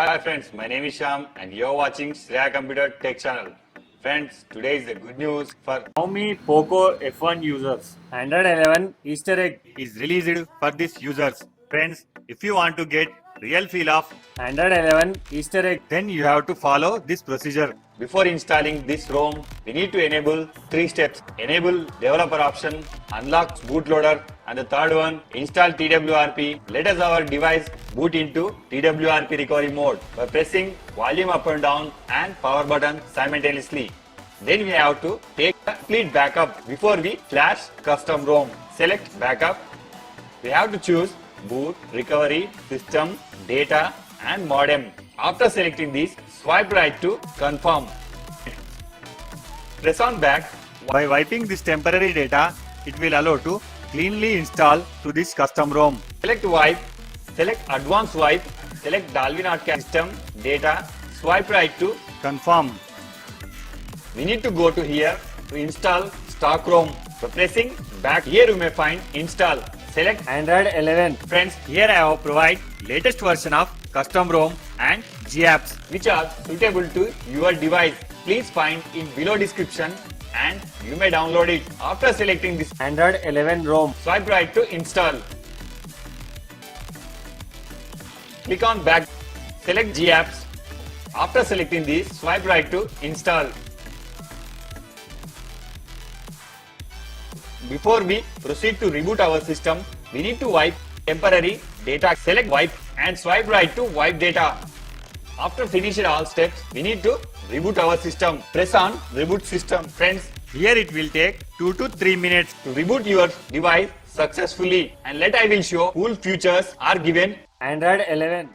Hi friends, my name is Sham and you're watching Shreya Computer Tech Channel. Friends, today is the good news for XIOMI POCO F1 users. Android 11 Easter egg is released for these users. Friends, if you want to get real feel of, Android 11 Easter egg. then you have to follow this procedure. Before installing this ROM, we need to enable 3 steps. Enable developer option, unlock bootloader, and the third one, install TWRP. Let us our device boot into TWRP recovery mode by pressing volume up and down and power button simultaneously. Then we have to take a complete backup before we flash custom ROM. Select backup. We have to choose boot, recovery, system, data and modem. After selecting these, swipe right to confirm. Press on back. By wiping this temporary data, it will allow to cleanly install to this custom ROM. Select wipe, select advanced wipe, select Dolby Notcast system, data, swipe right to confirm. We need to go to here to install stock ROM. So pressing back here you may find install. Select Android 11. Friends, here I have provide latest version of custom ROM and GApps which are suitable to your device. Please find in below description and you may download it. After selecting this Android 11 ROM. swipe right to install. Click on back. Select GApps. After selecting this, swipe right to install. Before we proceed to reboot our system, we need to wipe temporary data. Select wipe and swipe right to wipe data. After finishing all steps, we need to reboot our system. Press on reboot system. Friends, here it will take 2 to 3 minutes to reboot your device successfully, and I will show cool features are given. Android 11.